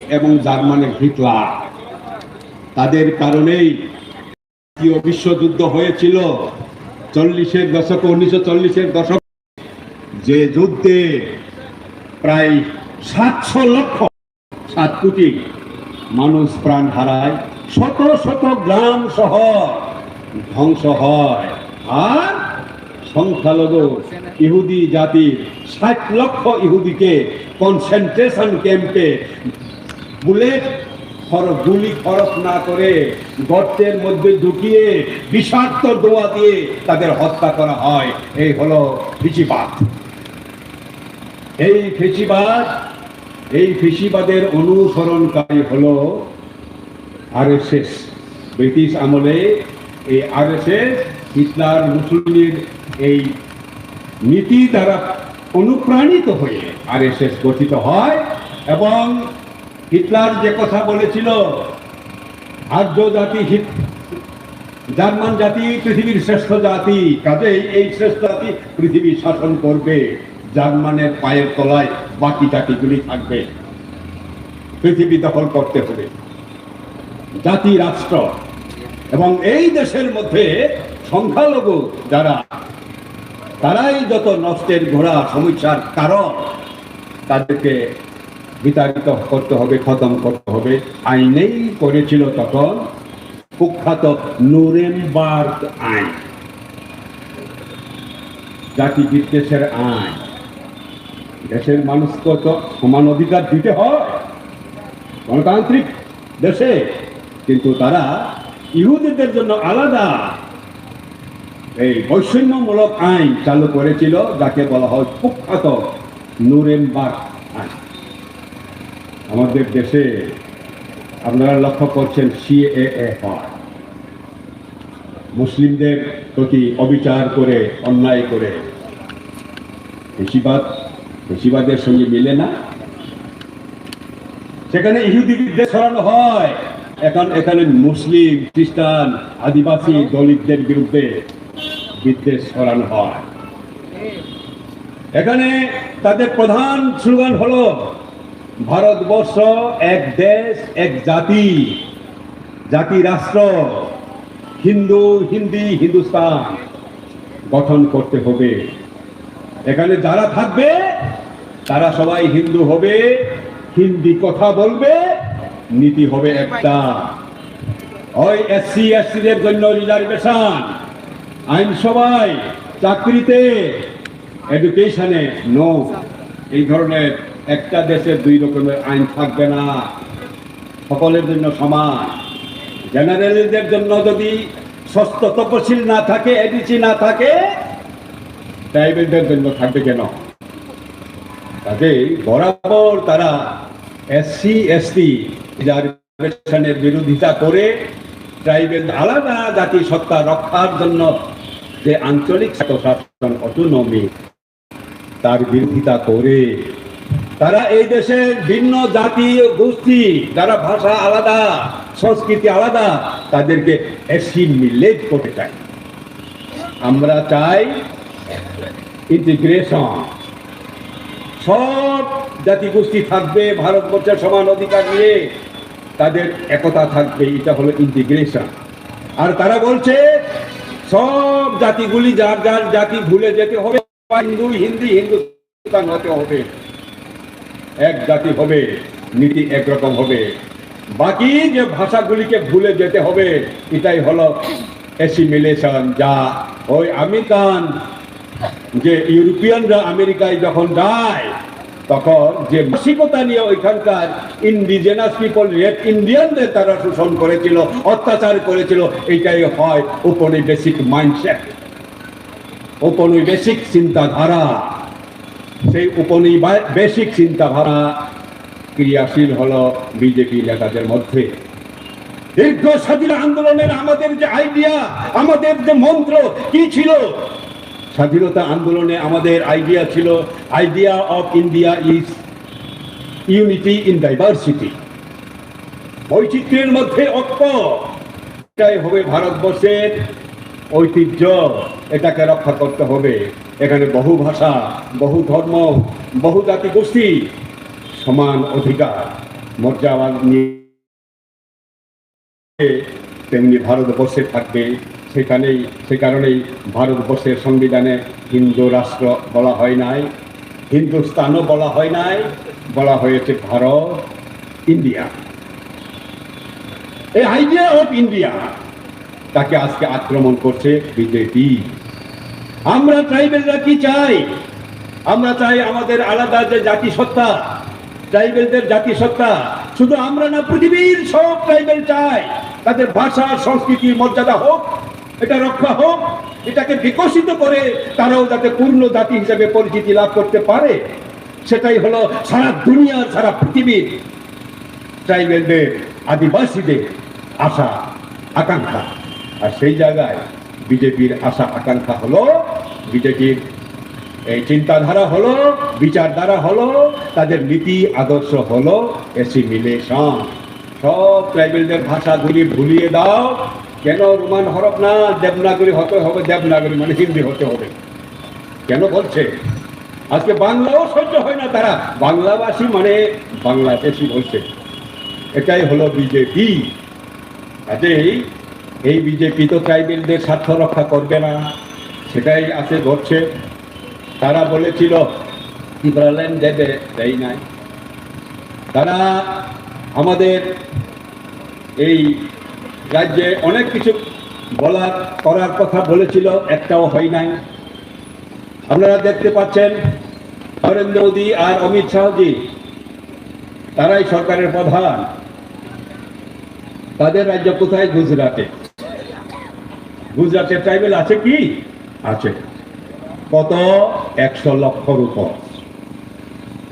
এবং জার্মানের হিটলার, তাদের কারণেই দ্বিতীয় বিশ্বযুদ্ধ হয়েছিল 1940-এর দশক, যে যুদ্ধে প্রায় 700 লক্ষ 7 কোটি মানুষ প্রাণ হারায়, শত শত গ্রাম শহর ধ্বংস হয়, আর সংখ্যালঘু ইহুদি জাতির 60 লক্ষ ইহুদিকে কনসেন্ট্রেশন ক্যাম্পে গুলি খরচ না করে গর্তের মধ্যে ঢুকিয়ে বিষাক্ত দোয়া দিয়ে তাদের হত্যা করা হয়। এই হলো ফেসিবাদ। এই ফেসিবাদের অনুসরণকারী হলো আরএসএস। ব্রিটিশ আমলে এই আরএসএস হিটলার মুসলিমের এই নীতি দ্বারা অনুপ্রাণিত হয়ে আরএসএস গঠিত হয়। এবং হিটলার যে কথা বলেছিল, আর্য জাতি, জার্মান জাতি পৃথিবীর শ্রেষ্ঠ জাতি, কাজেই এই শ্রেষ্ঠ জাতি পৃথিবী শাসন করবে, জার্মানের পায়ের তলায় বাকি জাতিগুলি থাকবে, পৃথিবী দখল করতে হবে, জাতি রাষ্ট্র। এবং এই দেশের মধ্যে সংখ্যালঘু যারা, তারাই যত নষ্টের ঘোড়া, সমস্যার কারণ, তাদেরকে বিতাড়িত করতে হবে, খতম করতে হবে। আইনেই করেছিল তখন কুখ্যাত নুরেমবার্গ আইন, জাতি বিদ্বেষের আইন। দেশের মানুষকে তো সমান অধিকার দিতে হয় গণতান্ত্রিক দেশে, কিন্তু তারা ইহুদিদের জন্য আলাদা এই বৈষম্যমূলক আইন চালু করেছিল, যাকে বলা হয় কুখ্যাত নুরেমবার্গ আইন। আমাদের দেশে আপনারা লক্ষ্য করছেন সিএএ হয়, মুসলিমদের প্রতি অবিচার করে, অন্যায় করে। ফেসিবাদের সঙ্গে মিলে না। সেখানে ইহুদি বিদ্বেষ ছড়ানো হয়, এখানে মুসলিম, খ্রিস্টান, আদিবাসী, দলিতদের বিরুদ্ধে বিদ্বেষ ছড়ানো হয়। এখানে তাদের প্রধান স্লোগান হলো ভারতবর্ষ এক দেশ, এক জাতি, জাতি রাষ্ট্র, হিন্দু, হিন্দি, হিন্দুস্তান গঠন করতে হবে। এখানে যারা থাকবে তারা সবাই হিন্দু হবে, হিন্দি কথা বলবে, নীতি হবে একটা। ওই এসসি এসটিদের জন্য রিজার্ভেশন, আইনসভায়, চাকরিতে, এডুকেশনে নো। এই ধরনের একটা দেশে দুই রকমের আইন থাকবে না, সকলের জন্য সমান। জেনারেলদের জন্য যদি ষষ্ঠ তপশিল না থাকে, এডিসি না থাকে, ট্রাইবেলদের জন্য থাকবে কেন? কাজেই বরাবর তারা এসসি এসটি রিজার্ভেশনের বিরোধিতা করে ট্রাইবেল আলাদা জাতি সত্তা রক্ষার জন্য যে আঞ্চলিক স্বায়ত্তশাসন অটোনমি, তার বিরোধিতা করে তারা এই দেশের ভিন্ন জাতি গোষ্ঠী, যারা ভাষা আলাদা, সংস্কৃতি আলাদা, তাদেরকে অ্যাসিমিলেট করতে চায়। আমরা চাই ইন্টিগ্রেশন, সব জাতিগোষ্ঠী থাকবে ভারতবর্ষের সমান অধিকার নিয়ে, তাদের একতা থাকবে, এটা হলো ইন্টিগ্রেশন। আর তারা বলছে সব জাতিগুলি যার যার জাতি ভুলে যেতে হবে, হিন্দু, হিন্দি, হিন্দুস্তান হতে হবে, এক জাতি হবে, নীতি একরকম হবে, বাকি যে ভাষাগুলিকে ভুলে যেতে হবে। এটাই হলো অ্যাসিমিলেশন। যা ওই আমেরিকান, যে ইউরোপিয়ানরা আমেরিকায় যখন যায়, তখন যে মানসিকতা নিয়ে ওইখানকার ইন্ডিজেনাস পিপল, রেড ইন্ডিয়ানদের তারা শোষণ করেছিল, অত্যাচার করেছিল, এইটাই হয় উপনিবেশিক মাইন্ডসেট, উপনিবেশিক চিন্তাধারা। সেই উপনিবেশিক চিন্তাধারা ক্রিয়াশীল হলো বিজেপি নেতাদের মধ্যে। দীর্ঘ স্বাধীনতা আন্দোলনের আমাদের যে আইডিয়া, আমাদের যে মন্ত্র কি ছিল? স্বাধীনতা আন্দোলনে আমাদের আইডিয়া ছিল, idea of India is unity in diversity, বৈচিত্র্যের মধ্যে ঐক্য। এটাই হবে ভারতবর্ষের ঐতিহ্য, এটাকে রক্ষা করতে হবে। এখানে বহু ভাষা, বহু ধর্ম, বহু জাতি গোষ্ঠী, সমান অধিকার। মর্যাদা নিয়ে তেমনি ভারতবর্ষে থাকবে। সে কারণেই ভারতবর্ষের সংবিধানে হিন্দু রাষ্ট্র বলা হয় নাই, হিন্দুস্তানও বলা হয় নাই, বলা হয়েছে ভারত, ইন্ডিয়া। এই আইডিয়া অফ ইন্ডিয়া তাকে আজকে আক্রমণ করছে বিজেপি। আমরা ট্রাইবেলরা কি চাই? আমরা চাই আমাদের আলাদা যে জাতিসত্তা, ট্রাইবেলদের জাতিসত্তা। শুধু আমরা না, পৃথিবীর সব ট্রাইবেল চাই তাদের ভাষা, সংস্কৃতি, মর্যাদা হোক, এটা রক্ষা হোক, এটাকে বিকশিত করে তারাও যাতে পূর্ণ জাতি হিসেবে পরিচিতি লাভ করতে পারে। সেটাই হলো সারা দুনিয়ার, সারা পৃথিবীর ট্রাইবেলদের, আদিবাসীদের আশা আকাঙ্ক্ষা। আর সেই জায়গায় বিজেপির আশা আকাঙ্ক্ষা হলো, বিজেপির এই চিন্তাধারা হলো, বিচারধারা হলো, তাদের নীতি আদর্শ হলো অ্যাসিমিলেশন। সব ট্রাইবেলদের ভাষাগুলি ভুলিয়ে দাও। কেন রোমান হরফ না, দেবনাগরী হতে হবে, দেবনাগরী মানে হিন্দি হতে হবে। কেন বলছে? আজকে বাংলাও সহ্য হয় না, তারা বাংলাভাষী মানে বাংলাদেশি বলছে। এটাই হলো বিজেপি। কাজেই এই বিজেপি তো ট্রাইবেলদের স্বার্থ রক্ষা করবে না, সেটাই আছে ঘটছে। তারা বলেছিল ত্রিপুরাল্যান্ড দেবে, দেয় নাই। তারা আমাদের এই রাজ্যে অনেক কিছু বলার করার কথা বলেছিল, একটাও হয় নাই। আপনারা দেখতে পাচ্ছেন নরেন্দ্র মোদী আর অমিত শাহজি, তারাই সরকারের প্রধান। তাদের রাজ্য কোথায়? গুজরাটে। গুজরাটের ট্রাইবেল আছে কি? আছে। কত? 100 লক্ষর উপর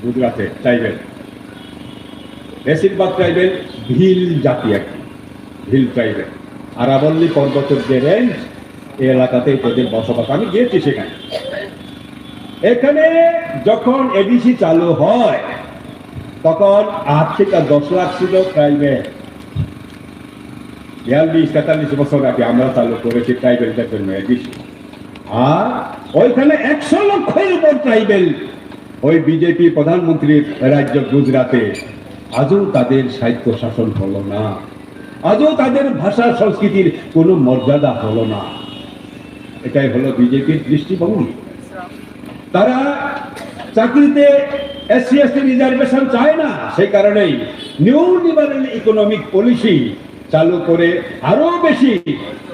গুজরাটে ট্রাইবেল। বেশিরভাগ ট্রাইবেল ভিল জাতি, আর কি ভিল ট্রাইবেল। আরাবল্লী পর্বতের যে রেঞ্জ, এই এলাকাতেই তাদের বসবাস। আমি গিয়েছি সেখানে। এখানে যখন এডিসি চালু হয় তখন 8 থেকে 10 লাখ ছিল ট্রাইবেল। 42-43 বছর আগে আমরা চালু করেছি ট্রাইবেলদের জন্য এডিসি। আর ওইখানে 100 লক্ষের উপর ট্রাইবেল। ওই বিজেপি প্রধানমন্ত্রীর রাজ্য গুজরাটে আজও তাদের সাহিত্য শাসন হলো না, আজও তাদের ভাষা সংস্কৃতির কোনো মর্যাদা হলো না। এটাই হলো বিজেপির দৃষ্টিভঙ্গি। তারা চাকরিতে এসসি এসটি রিজার্ভেশন চায় না, সেই কারণেই নিউ লিবারেল ইকোনমিক পলিসি চালু করে আরো বেশি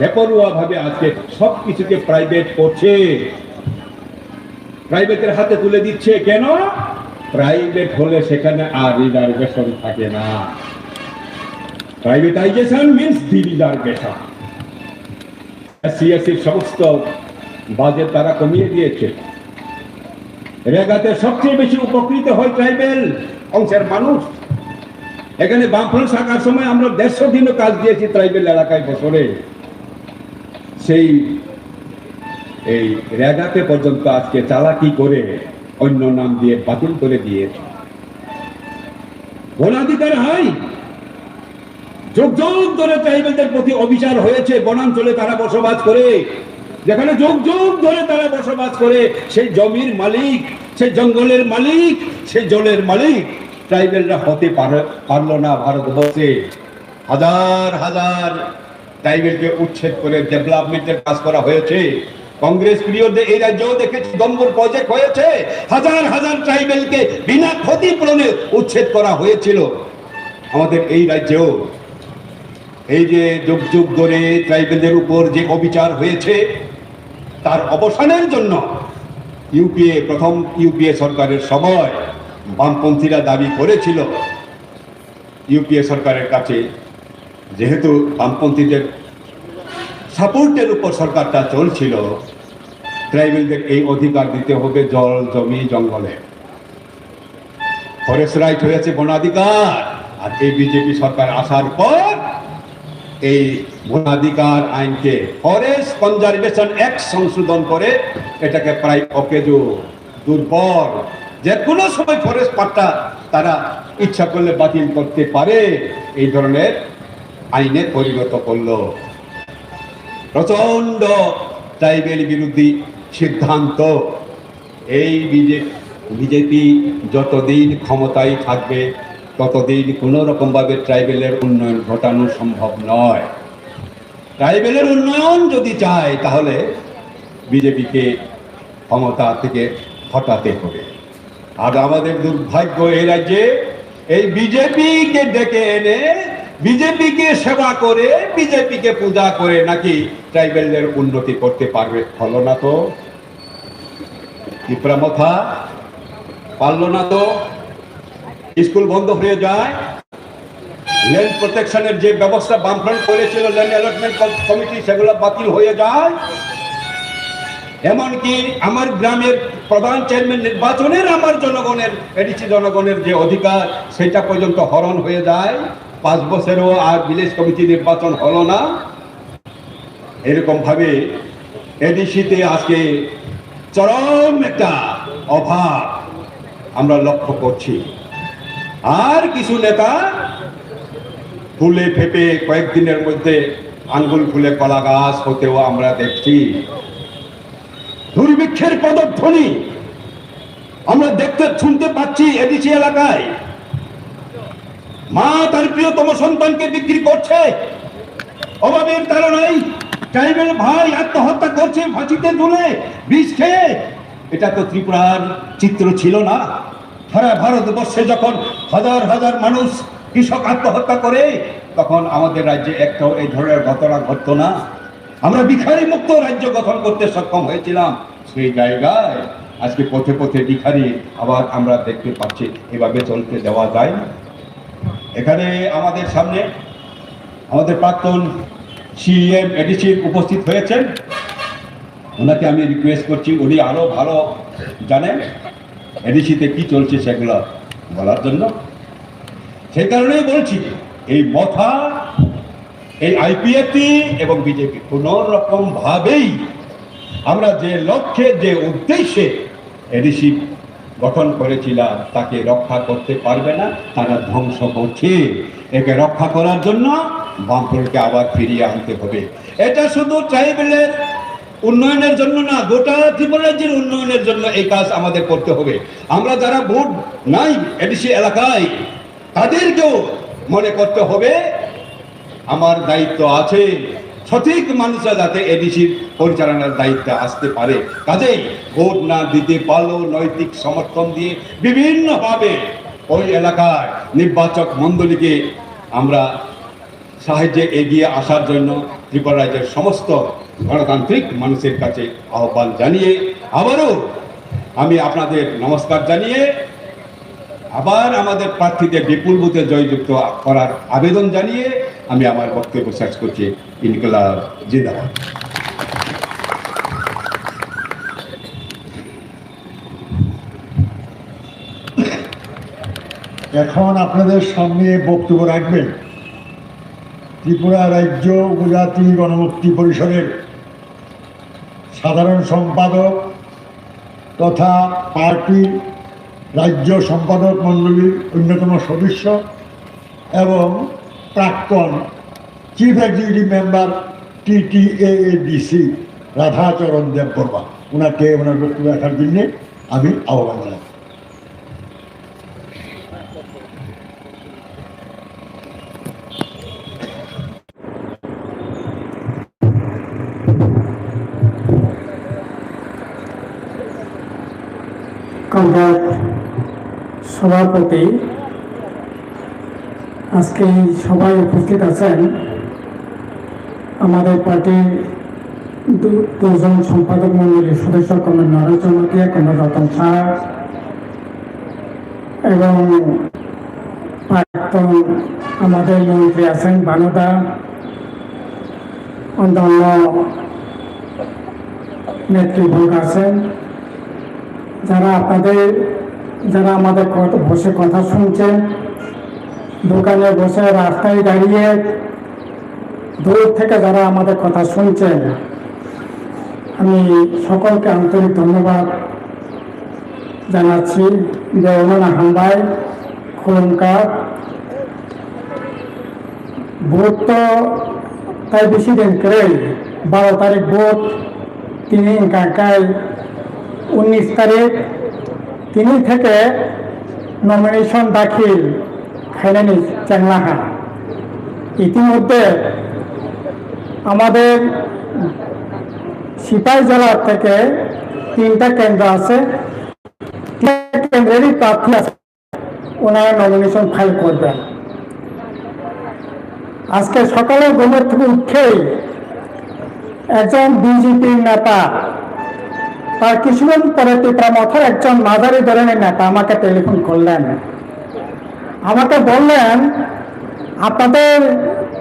বেপরোয়া ভাবে আজকে সবকিছুকে প্রাইভেট করছে, প্রাইভেটের হাতে তুলে দিচ্ছে। কেন? প্রাইভেট হলে সেখানে আর রিজার্ভেশন থাকে না। Privatisation means D reservation. SC সমস্ত বাজেট তারা কমিয়ে দিয়েছে। রেগাতে সবচেয়ে বেশি উপকৃত হয় ট্রাইবেল অংশের মানুষ। এখানে বামফ্রন্ট থাকার সময় আমরা 150 দিনও কাজ দিয়েছি ট্রাইবেল এলাকায় বছরে। সেই এই রেগাতে পর্যন্ত আজকে চালাকি করে অন্য নাম দিয়ে বাতিল করে দিয়েছে। বনাধিকার আইন যুগ যুগ ধরে ট্রাইবেলদের প্রতি অবিচার হয়েছে। বনাঞ্চলে তারা বসবাস করে, যেখানে যুগ যুগ ধরে তারা বসবাস করে, সেই জমির মালিক, সেই জঙ্গলের মালিক, সেই জলের মালিক ট্রাইবেলরা হতে পারলো না। ভারতবর্ষে হাজার হাজার ট্রাইবেলকে উচ্ছেদ করে ডেভেলপমেন্টের কাজ করা হয়েছে। কংগ্রেস পিরিয়ডে এই রাজ্যেও দেখেছি দম্বর প্রজেক্ট হয়েছে, হাজার হাজার ট্রাইবেলকে বিনা ক্ষতিপূরণে উচ্ছেদ করা হয়েছিল। আমাদের এই রাজ্যেও এই যে যুগ যুগ ধরে ট্রাইবেলদের উপর যে অবিচার হয়েছে, তার অবসানের জন্য প্রথম ইউপিএ সরকারের সময় বামপন্থীরা দাবি করেছিল ইউপিএ সরকারের কাছে, যেহেতু বামপন্থীদের সাপোর্টের উপর সরকারটা চলছিল, ট্রাইবেলদের এই অধিকার দিতে হবে জল, জমি, জঙ্গলে। ফরেস্ট রাইট হয়েছে বনাধিকার। আর এই বিজেপি সরকার আসার পর এই বনাধিকার আইনকে ফরেস্ট কনজারভেশন অ্যাক্ট সংশোধন করে এটাকে প্রায় অকেজো, দুর্বল, যে কোনো সময় ফরেস্ট পাট্টা তারা ইচ্ছা করলে বাতিল করতে পারে, এই ধরনের আইনে পরিণত করলো। প্রচন্ড ট্রাইবেল বিরোধী সিদ্ধান্ত। এই বিজেপি যতদিন ক্ষমতায় থাকবে ততদিন কোনো রকমভাবে ট্রাইবেলের উন্নয়ন ঘটানো সম্ভব নয়। ট্রাইবেলের উন্নয়ন যদি চায় তাহলে বিজেপিকে ক্ষমতা থেকে হটাতে হবে। আর আমাদের দুর্ভাগ্য এই রাজ্যে এই বিজেপিকে ডেকে এনে বিজেপিকে সেবা করে বিজেপিকে পূজা করে নাকি ট্রাইবেলদের উন্নতি করতে পারবে। হলো না তো, ত্রিপুরামথা পারল না তো, স্কুল বন্ধ হয়ে যায়, ল্যান্ড প্রোটেকশনের যে ব্যবস্থা বামফ্রন্ট করেছিল ল্যান্ড অ্যালটমেন্ট কমিটি সেগুলো বাতিল হয়ে যায়, এমনকি আমার গ্রামের প্রধান চেয়ারম্যান নির্বাচনের আমার জনগণের এডিসি জনগণের যে অধিকার সেটা পর্যন্ত হরণ হয়ে যায়। 5 বছরেও আর ভিলেজ কমিটি নির্বাচন হলো না। এরকম ভাবে এডিসিতে আজকে চরম একটা অভাব আমরা লক্ষ্য করছি। আর কিছু নেতা ফুলে ফেপে কয়েকদিনের মধ্যে আঙ্গুল ফুলে কলা গাছ হতেও আমরা দেখছি। দুর্ভিক্ষের পদধ্বনি আমরা দেখতে শুনতে পাচ্ছি এডিসি এলাকায়। মা তার প্রিয়তম সন্তানকে বিক্রি করছে অভাবের কারণেই। ট্রাইবেল ভাই আত্মহত্যা করছে ফাঁসিতে ঝুলে বিষ খেয়ে। এটা তো ত্রিপুরার চিত্র ছিল না। সারা ভারতবর্ষে যখন হাজার হাজার মানুষ কৃষক আত্মহত্যা করে তখন আমাদের রাজ্যে একটাও এই ধরনের ঘটনা ঘটতো না। আমরা ভিখারি মুক্ত রাজ্য গঠন করতে সক্ষম হয়েছিলাম। সেই জায়গায় আজকে পথে পথে ভিখারি আবার আমরা দেখতে পাচ্ছি। এভাবে চলতে দেওয়া যায় না। এখানে আমাদের সামনে আমাদের প্রাক্তন সিএম এডিসি উপস্থিত হয়েছেন। ওনাকে আমি রিকোয়েস্ট করছি, উনি আরো ভালো জানেন এডিসিতে কি চলছে সেগুলো বলার জন্য। সেই কারণেই বলছি এই মথা, এই আইপিএফটি এবং বিজেপি কোন রকম ভাবেই আমরা যে লক্ষ্যে যে উদ্দেশ্যে এডিসি গঠন করেছিলাম তাকে রক্ষা করতে পারবে না। তারা ধ্বংস করছে। একে রক্ষা করার জন্য বামফ্রন্টকে আবার ফিরিয়ে আনতে হবে। এটা শুধু ট্রাইবেলের উন্নয়নের জন্য না, গোটা ত্রিপুরা রাজ্যের উন্নয়নের জন্য এই কাজ আমাদের করতে হবে। আমরা যারা ভোট নাই এডিসি এলাকায় তাদেরকেও মনে করতে হবে আমার দায়িত্ব আছে। সঠিক মানুষরা যাতে এডিসির পরিচালনার দায়িত্বে আসতে পারে। কাজেই ভোট না দিতে পারলেও নৈতিক সমর্থন দিয়ে বিভিন্নভাবে ওই এলাকার নির্বাচক মণ্ডলীকে আমরা সাহায্যে এগিয়ে আসার জন্য ত্রিপুরা রাজ্যের সমস্ত গণতান্ত্রিক মানুষের কাছে আহ্বান জানিয়ে আবারও আমি আপনাদের নমস্কার জানিয়ে আবার আমাদের প্রার্থীদের বিপুল বুথে জয়যুক্ত করার আবেদন জানিয়ে আমি আমার বক্তব্য শেষ করছি। ইনকলাব জিন্দাবাদ। এখন আপনাদের সামনে বক্তব্য রাখবেন ত্রিপুরা রাজ্য উপজাতি গণমুক্তি পরিষদের সাধারণ সম্পাদক তথা পার্টির রাজ্য সম্পাদক মণ্ডলীর অন্যতম সদস্য এবং প্রাক্তন chief executive member TTAADC Radhacharan Debbarma. ওনাকে ওনার বক্তব্য রাখার জন্য আমি আহ্বান জানাই। কমরেড সভাপতি, আজকে সবাই উপস্থিত আছেন আমাদের পার্টির দুজন সম্পাদক মণ্ডলীর সদস্য কমরেড নরেশ জনতিয়া, কমরেড রতন শাহ এবং প্রাক্তন আমাদের মন্ত্রী আছেন বানুদা, অন্যান্য নেতৃবৃন্দ আছেন। যারা আমাদের বসে কথা শুনছেন, দোকানে বসে রাস্তায় দাঁড়িয়ে দূর থেকে যারা আমাদের কথা শুনছেন, আমি সকলকে আন্তরিক ধন্যবাদ জানাচ্ছি। দেওয়ানা হামবাই খুলুমকার ভোট তো তাই বেশি দিন করে 12 তারিখ ভোট, তিনি কাকায় 19 তারিখ তিনি থেকে নমিনেশন দাখিল খাইনানি চ্যাংলাহা। ইতিমধ্যে আমাদের সিপাহী জেলা থেকে 3টা কেন্দ্র আছে, 3টা কেন্দ্রেরই প্রার্থী আছে, ওনারা নমিনেশন ফাইল করবেন। আজকে সকালে ঘুমের থেকে উঠেই একজন বিজেপির নেতা, তার কিছুদিন পরে টিপ্রামথার একজন মাঝারি ধরনের নেতা আমাকে টেলিফোন করলেন। আমাকে বললেন, আপনাদের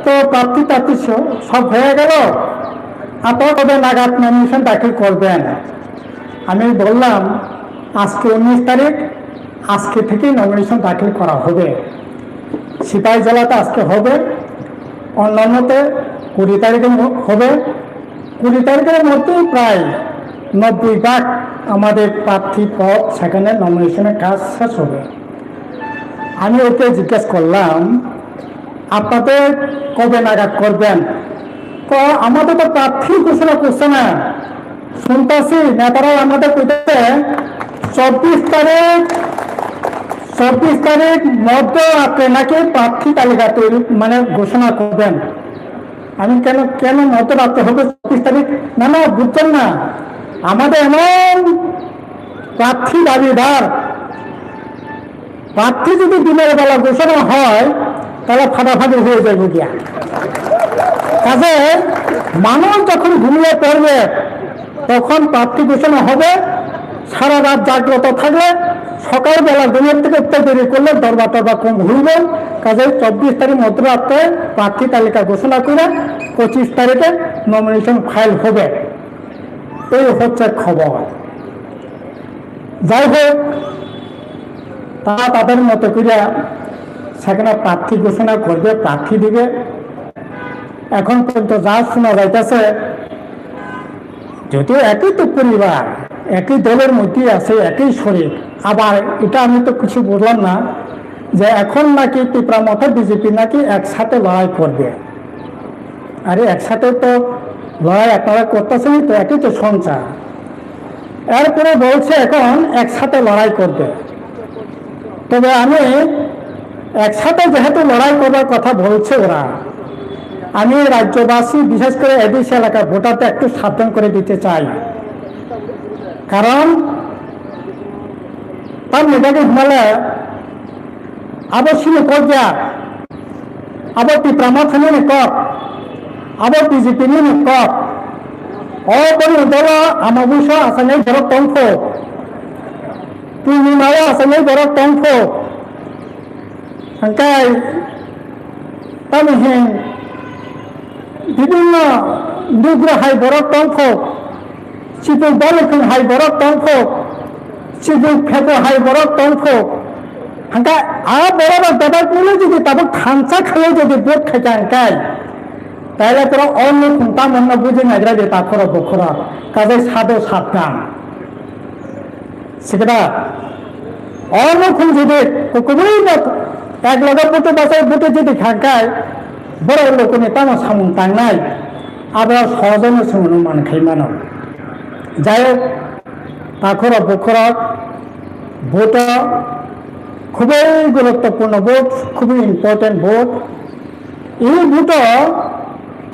তো প্রার্থী সব হয়ে গেল, আপনারা কবে নাগাদ নমিনেশন দাখিল করবেন? আমি বললাম, আজকে 19 তারিখ, আজকে থেকেই নমিনেশন দাখিল করা হবে। সিপাহী জেলাতে আজকে হবে, অন্যান্যতে 20 তারিখে হবে। 20 তারিখের মধ্যেই প্রায় 90% আমাদের প্রার্থী পদ সেখানে নমিনেশনের কাজ শেষ হবে। আমি ওকে জিজ্ঞেস করলাম, আপনাদের কবে নাগাদ করবেন? তো আমাদের তো প্রার্থী ঘোষণা করছে না, শুনতেছি নেতারা আমাদের কইতেছে 24 তারিখ মধ্যরাত্রে নাকি প্রার্থী তালিকা তৈরি ঘোষণা করবেন। আমি কেন মধ্যরাত্রে হবে 24 তারিখ? না, বুঝছেন না, আমাদের এমন প্রার্থী দাবিদার, প্রার্থী যদি দিনের বেলা ঘোষণা হয় তাহলে ফাটাফাটি হয়ে যাবে গিয়া। কাজে মানুষ যখন ঘুমিয়ে পড়বে তখন প্রার্থী ঘোষণা হবে। সারা রাত জাগ্রত থাকলে সকালবেলা ঘুমের থেকে উঠতে দেরি করলে দরবার কম ঘুরবে। কাজে 24 তারিখ মধ্যরাত্রে প্রার্থী তালিকা ঘোষণা করে 25 তারিখে নমিনেশন ফাইল হবে। এই হচ্ছে খবর। যাই হোক, তারা তাদের মতো করে সেখানে প্রার্থী ঘোষণা করবে, প্রার্থী দিবে। এখন পর্যন্ত যা শোনা যাইতেছে, যদিও একই তো পরিবার, একই দলের মধ্যেই আছে, একই শরীর, আবার এটা আমি তো কিছু বুঝলাম না যে এখন নাকি টিপ্রামথা বিজেপি নাকি একসাথে লড়াই করবে। আরে একসাথে তো লড়াই আপনারা করতেছেন, তো একই তো সঞ্চার। এরপরে বলছে এখন একসাথে লড়াই করবে। তবে আমি একসাথে যেহেতু লড়াই করবার কথা বলছে ওরা, আমি রাজ্যবাসী বিশেষ করে এডিসি এলাকার ভোটারদের একটু সাবধান করে দিতে চাই। কারণ তার মেয়েটাকে ঘুমালে আবশ্যক পর্যা আবার টিপ্রামথা নিয়ে কক, আবার বিজেপি নিয়ে কক, অপরি দল আমাবুষ আসামে ধরক টংফ, পূর্ণিমাও আসামে ধরক টংফ, হাঙ্কাই তামিহিং বিভিন্ন দুগ্র হাই বরক টংফ, চিপুক বলকুন হাই বরক টংফ, চিপুক ফেপো হাই বরক টংফ, হাঙ্কা বরাবর দাবার মিলে যদি তারপর খানসা খাইয়ে যদি বোট খাইতে হাঙ্কাই, তাহলে তোরা অন্য খুঁটা মন্য বুঝে নাগরা যে তাখর বখরা। কাজে সাদো সাবধান সেটা অন্য খুন যদি কুকুরই এক লগা বুটে বাসায় বুটে যদি খাঙ্কায় বড় লোক নেতা সামুন টাঙ্গাই আবার সহজনে সমান মান খাই মানো। যাই হোক, তাখর বখরা ভোট খুবই গুরুত্বপূর্ণ ভোট, খুবই ইম্পর্টেন্ট ভোট। এই ভোট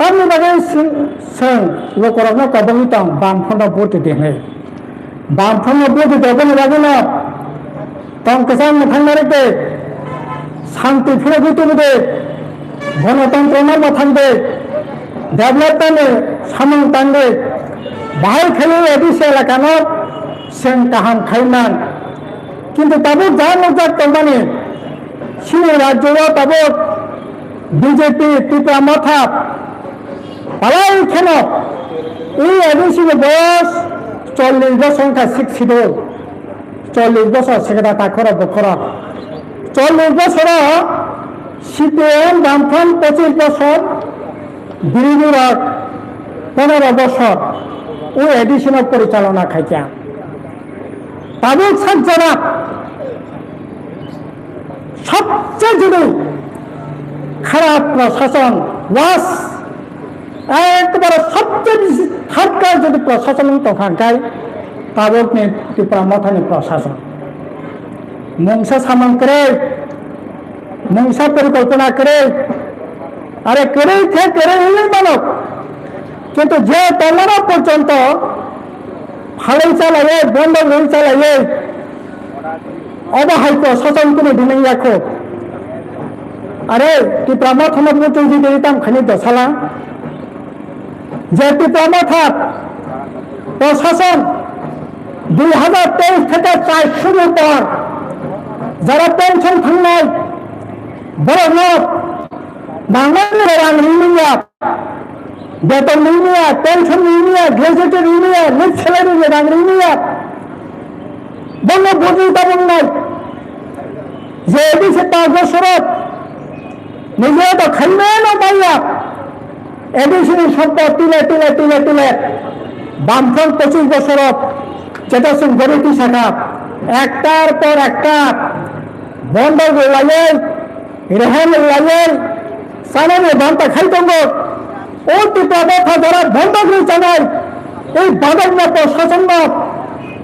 আমি বাগে লোকরত্ন কবলিতাম বামফ্রন্ট ভোট দিয়ে বামফ্রন্ট ভোট দেবেন লাগে না তখন কেসান থাকবে শান্তি ফিরে দিতে গণতন্ত্র নামা থাকবে, ডেভেলপমেন্টে সামন টানবে। বাহার খেলে এডিসি এলাকানোর সেন কাহাম খাইমান, কিন্তু তাদের যা নজার কোম্পানি সেই রাজ্য তাদের বিজেপি টিপ্রামথা পালাই খেল এই এডিসির বয়স 40 বছর সংখ্যা শিক্ষিত 40 বছর সেটা তাখর বখরা 40 বছর সিপিএম বামফ্রন্ট 25 বছর, বিরোধীরা 15 বছর ওই এডিশনের পরিচালনা খাইছে। তাদের যারা সবচেয়ে যদি খারাপ প্রশাসন ওয়াস একেবারে সবচেয়ে বেশি থাকার যদি প্রশাসন তখনকায় তাদের টিপ্রামথানি প্রশাসন মংসা সামন করে মংসা পরিকল্পনা করে আরে করেই করে নিলেই মানব, কিন্তু যে তলানো পর্যন্ত ফালাই চালাইয়ে বন্ধ হয়ে চালাইয়ে অবহাইত সচন কোনো দিনেই রাখো। আরে টিপ্রামথ পর্যন্ত যদি দিতাম খানি দশালা যে টিপ্রামথার প্রশাসন 2023 থেকে 400 পর যারা পেনশন থাকলাই বড় লোক বাংলাদেশের রাং নিয়ে বেতন নিয়ে পেনশন নিয়ে গ্রাজুয়েটের নিয়ে লিগ স্যালারি রাং নিয়ে বলল বুঝিতা বললাই যে এদিকে 5 বছরত নিজে তো খাইবে না পাইয়া এদিকে সম্পদ তুলে তুলে তুলে তুলে বামফ্রন্ট 25 বছরত যেটা শুন গরিবী শাখা একটার পর একটা বন্ধ লাগে রেহান লাগে সামনে বান্তা খাইতঙ্গ ও টিপা ব্যথা যারা বন্ধ করে চালায় এই বাদন্য প্রশাসন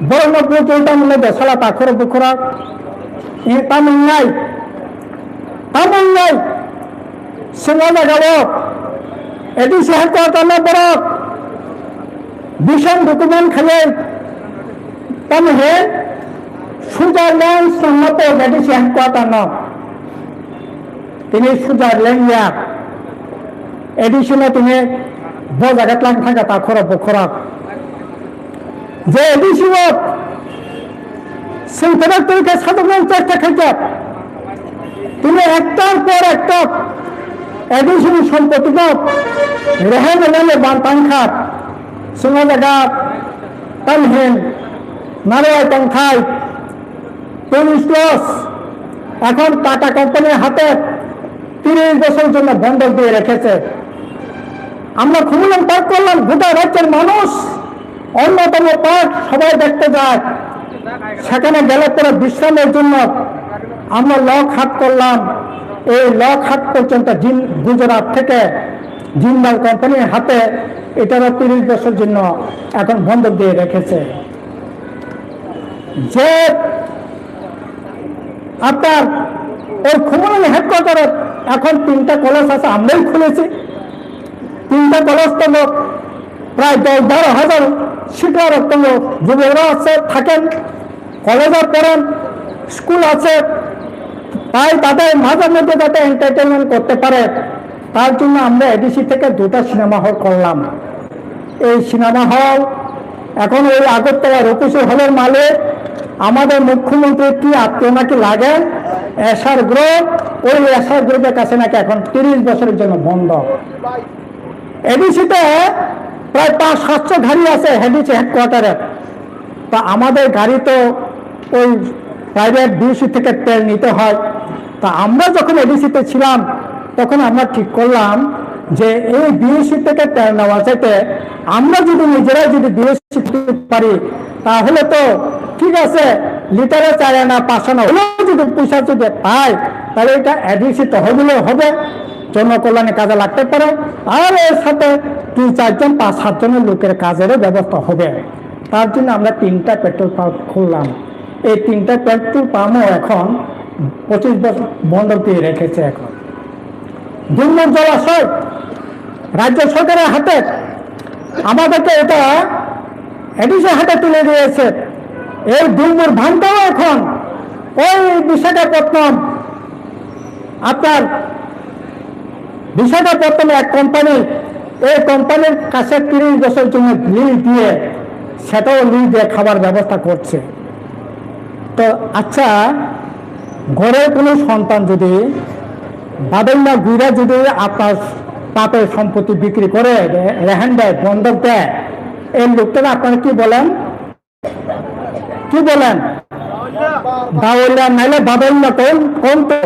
বরং চলতা মূল্য দেশালা পাখর বুখরা তামিল নাই সিংহ লাগাব এটি সাহায্য করলে বড় ভীষণ ডকুমেন্ট খেলে তামহে সুইজারল্যান্ড সম্মত এটি সাহায্য করানো তিনি সুইজারল্যান্ড এডিশনে তিনি বজাগাত লাং থাকা তা খরব খরব যে এডিশনত সিংহবাগ তরিকে সাধারণ চেষ্টা খেতে তিনি একটার পর একটা এডিশন সম্পত্তি রেহাই মেলালে বান পাংখাত সিংহবাগা তালহেন নারোয়া পাংখাই পুলিশ লস এখন টাটা কোম্পানির হাতে 30 বছরের জন্য বন্ধক দিয়ে রেখেছে। আমরা খুবই পাঠ করলাম গোটা রাজ্যের মানুষ অন্যতম পাঠ সবাই দেখতে যায়, সেখানে গেলে পরে বিশ্রামের জন্য আমরা লক হাট করলাম। এই লক হাট পর্যন্ত গুজরাট থেকে জিন্দাল কোম্পানির হাতে এটারও 30 বছরের জন্য এখন বন্ধক দিয়ে রেখেছে। যে আপনার ওই খুমুল হেডকোয়ার্টারে এখন 3টা কলেজ আছে, আমরাই খুলেছি। 3টা কলেজ তো লোক প্রায় 10-12 হাজার শিক্ষারত লোক যুবকরা আছে থাকেন, কলেজে পড়েন, স্কুল আছে, তাই তাদের মাঝে মধ্যে যাতে এন্টারটেনমেন্ট করতে পারে তার জন্য আমরা এডিসি থেকে 2টা সিনেমা হল করলাম। এই সিনেমা হল এখন ওই আগরতলা রূপসী হলের মালিক আমাদের মুখ্যমন্ত্রী কি আত্মীয় নাকি লাগে এসআর গ্রুপ, ওই এসআর গ্রুপের কাছে নাকি এখন 30 বছরের জন্য বন্ধ। এডিসিতে প্রায় 500-700 গাড়ি আছে এডিসি হেডকোয়ার্টারে। তা আমাদের গাড়ি তো ওই প্রাইভেট বিএসসি থেকে তেল নিতে হয়। তা আমরা যখন এডিসিতে ছিলাম তখন আমরা ঠিক করলাম যে এই বিএসসি থেকে তেল নেওয়া যেতে আমরা যদি নিজেরাই যদি বিএসসি পারি তাহলে তো ঠিক আছে, লিটারে 4 আনা 5 আনা হলেও যদি পয়সা যদি পায় তাহলে এটা এডিসি তহবিলে হবে, জনকল্যাণে কাজে লাগতে পারে, আর এর সাথে 2-4 জন 5-7 জনের লোকের কাজেরও ব্যবস্থা হবে। তার জন্য আমরা 3টা পেট্রোল পাম্প খুললাম। এই 3টা পেট্রোল পাম্পও এখন 25 বছর বন্ধ দিয়ে রেখেছে। এখন দুর্মুখ জলাশয় রাজ্য সরকারের হাতে, আমাদেরকে এটা এডিসি হাতে তুলে দিয়েছে। এই দুর্মুর ভাঙটাও এখন ওই বিশাখাপত্তনম আপনার বিশাখাপত্তনম এক কোম্পানি, এই কোম্পানির কাছে 30 বছরের জন্য লিজ দিয়ে সেটাও লিজ দিয়ে খাবার ব্যবস্থা করছে। তো আচ্ছা, ঘরের কোনো সন্তান যদি বাদল্লা গুইরা যদি আপনার পাপের সম্পত্তি বিক্রি করে রেহান দেয়, বন্ধক দেয়, এই লোকটারা আপনারা কি বলেন? কি বলেন? বাউল্লা নাইলে বাদল্লা কোন তো?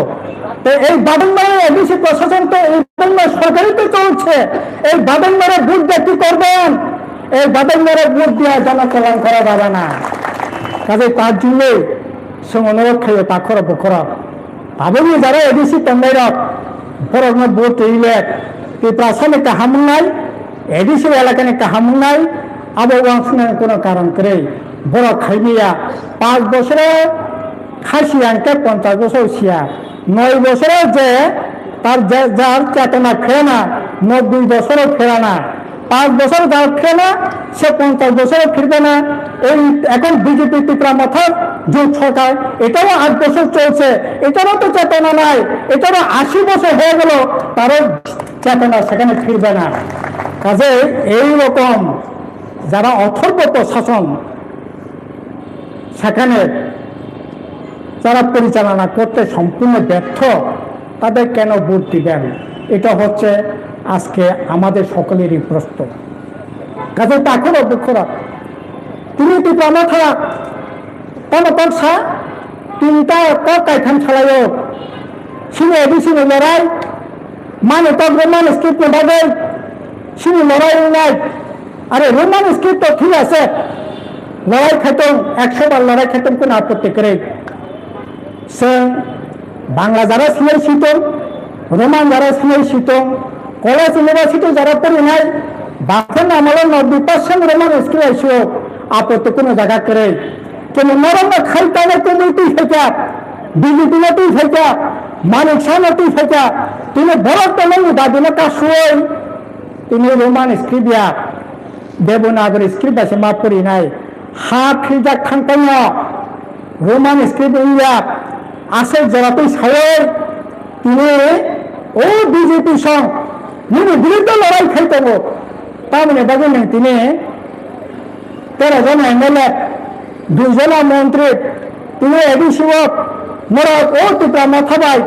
এই বাদল্লার এডিসি প্রশাসন তো এই বাদল্লা সরকারি তো চলছে। এই বাদল্লারে ভোট দিয়ে কি করবেন? এই বাদল্লারে ভোট দিয়ে জনকল্যাণ করা যাবে না। কাজে তার জন্যে সে অনুরোধ খেয়ে পাখর বখরা ভাবনি যারা এডিসি তন্দাইরক বড় ভোট ইলে প্রাসানে কাহামুন নাই, এডিসি এলাকানে কাহামুন নাই, আবহাওয়া কোনো কারণ করে বড় খাইমিয়া 5 বছরে খাসি আনকে 50 বছর সিয়া 9 বছরের যে তার যার চেতনা ফেরে না, 90 বছরও ফেরে না, 5 বছর যার ফেরে না সে 50 বছরও ফিরবে না। এই এখন বিজেপি পিপরা মাথার জোট সরকার, এটারও 8 বছর চলছে, এটারও তো চেতনা নাই, এটারও 80 বছর হয়ে গেল, তারও চেতনা সেখানে ফিরবে না। কাজে এইরকম যারা অথর্ব প্রশাসন সেখানে যারা পরিচালনা করতে সম্পূর্ণ ব্যর্থ, তাদের কেন ভোট দিবেন? এটা হচ্ছে আজকে আমাদের সকলেরই প্রশ্ন। কাজে তাকে অপেক্ষা তিনি টিপ্রামা থাকা তার সা তিনটা কাইখান ছাড়াইও সিনে এডিসিনে লড়াই মানে তো রোমান স্ক্রিপ্ট ভাবে সিনে লড়াই নাই। আরে রোমান স্ক্রিপ্ট তো ঠিক আছে, লড়াই খেতেন 100 বার লড়াই খেতেন, কোনো আপত্তি করে সে বাংলা যারা সিলাই শিখতেন, রোমান যারা সিলাই শিখতেন, কলেজ ইউনিভার্সিটি যারা পড়ে নাই, বাসেন আমলে 90% রোমান স্কুল এসেও আপত্তি কোনো জায়গা করে কেন নরম খাইতে তুমি তুই ফেঁকা বিজেপি না তুই ফেঁকা মানিক শাহ না তুই ফেঁকা তুমি বড় তেমন দাবি না কাজ শুয়ে তিনি রোমান স্ক্রিপ্ট দেবনাগরী স্ক্রিপ্ট আছে মাফ করি নাই হাফ ফিজা খানতাম রোমান স্ক্রিপ্ট ইন্ডিয়া আছে যারা তুই সাহেব তিনি ও বিজেপি সং তিনি বিরুদ্ধে লড়াই খেলতে তার মানে দেখেন তিনি 13 জন এমএলএ 2 জন মন্ত্রী তিনি এডিসি মোরা ও টিপা মাথাবাই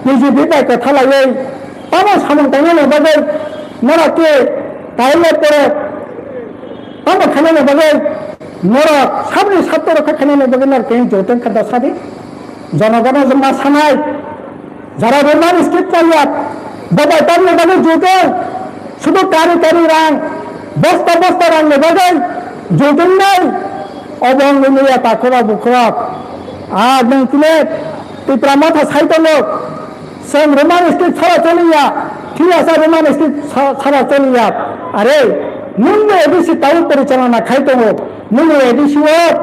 বিজেপি তাই কথা লাগে তারা সামন্তাই বাগে মোরা কে তাইলে পরে তারা খানে বাগে মোরা সামনে ছাত্র রক্ষা খানে বাগে আর কেন যৌতেন খাদ্য সাদি জনগণের জন্য সানাই যারা রোমান স্ক্রিপ্ট চাইয়া বাবা তার বাগে যৌতেন শুধু কারি কারি রাং বস্তা বস্তা রাং বাগে যৌতেন নাই অবঙ্গ নিয়ে তাকরা বুকরা আর তুমি টিপরা মাথা সাইতে লোক সেম রোমান স্ক্রিপ্ট ছাড়া চলিয়া ঠিক আছে রোমান স্ক্রিপ্ট ছাড়া চলিয়া আরে নিম্ন এডিসি তাও পরিচালনা খাইতে হোক নিম্ন এডিসি হোক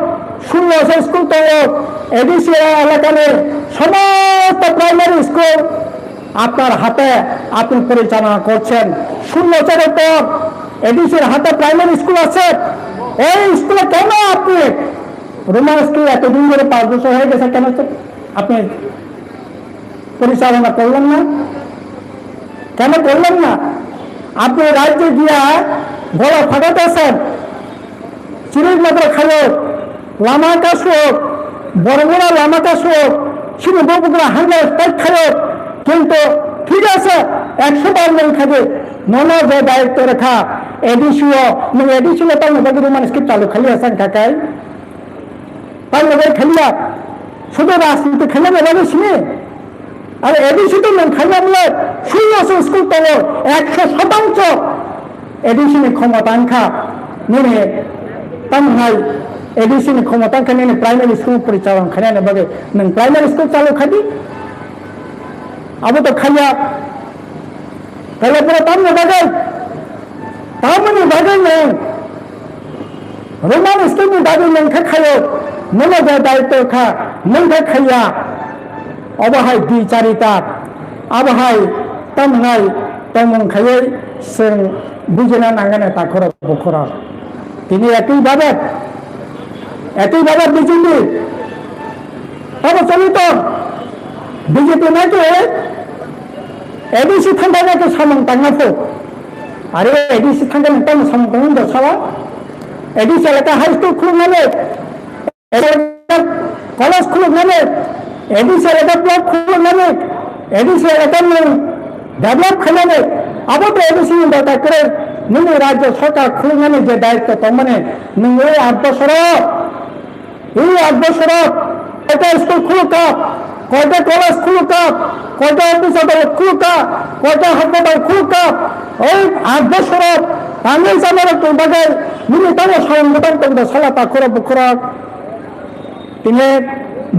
16 স্কুল তো হোক এডিসি এলাকার সমস্ত প্রাইমারি স্কুল আপনার হাতে আপনি পরিচালনা করছেন 16 পর এডিসির হাতে প্রাইমারি স্কুল আছে এই স্কুলে কেন আপনি রোমান স্কুল এতদিন ধরে 5 বছর হয়ে গেছে কেন আপনি পরিচালনা করলেন না? কেন করলেন না? আপনি রাজ্যে গিয়া গলা ফাটাতেছেন চিরির মাত্র খালো লামা কাশ হোক বড় বড় লামা কাশ হোক শুধু বপুকুরা হাঙ্গার পেট খালো কিন্তু ঠিক আছে 100 বার নেই খাবে মনে যে দায়িত্ব রেখা এডিসিও এডিসিও তার মধ্যে রোমান স্ক্রিপ্ট চালু খালি আছেন কাকাই তার মধ্যে খেলিয়া শুধু রাজনীতি খেলে বেড়াবে শুনে আর এডিসি তো খালি আমলে 16 স্কুল তো 100% এডিসিনি ক্ষমতা আনখা নিয়ে তাম হয় এডিসিনি ক্ষমতা আনখা নিয়ে প্রাইমারি স্কুল পরিচালনা খানে বাগে প্রাইমারি স্কুল চালু খাবি আবু তো খাইয়া তাহলে পরে তাম বাগে তামনি বাগে নেই রোমান স্কুল দাবি নংখা খাইও মনে যায় দায়িত্ব খা নংখা খাইয়া অবহাই বিচারিতা আবহাই তামহাই তেমন খাইয়ে जों বুঝিনা নাগানে তাখর বখর তিনি একইভাবে বিজেপি তবে চলিত বিজেপি নাকি এডিসি থাকা নাকি সামন টাঙাফো আরে এডিসি থাকা নাকি সামন টাঙান দশালা এডিসি এলাকা হাই স্কুল খুলনালে কলেজ খুলনালে এডিসি এলাকা ব্লক খুলনালে এডিসি এলাকা ডেভেলপ খেলালে আবার তো এডিসি দরকার করে নতুন রাজ্য সরকার খুলনালে যে দায়িত্ব তার মানে এই 8 বছর কয়টা স্কুল খুলুকা কয়টা কলেজ খুলুকা কয়টা অফিস আদালত খুলুকা কয়টা হাসপাতাল খুলুকা ওই 8 বছর আমি জানার বাগে মিলিটারি সংগঠন করতে সালাতা করে বুকরা তিনি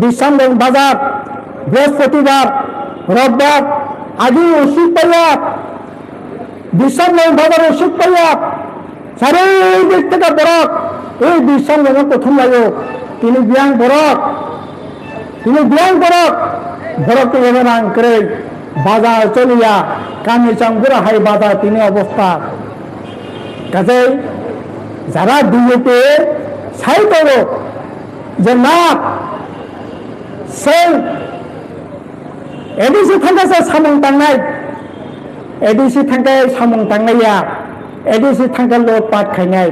বিশ্রাম বাজার বৃহস্পতিবার রোববার আগে ওষুধ পাইয়া বিশ্রাম বাজার ওষুধ পাইয়া চারিদিক থেকে বরক এই বিশ্রাম প্রথম লাগে তিনি ব্যায়াম বরক বরকে এবার করে বাজার চলিয়া কামি চাঙ্গুরা হাই বাজার তিনি অবস্থা কাজেই যারা বিজেপি সাই করো যে না সেই এডিসি থাকাছে সামং টাঙ্গাই এডিসি থাকায় সামং টাঙ্গাইয়া এডিসি থাকা লোটপাট খাইনাই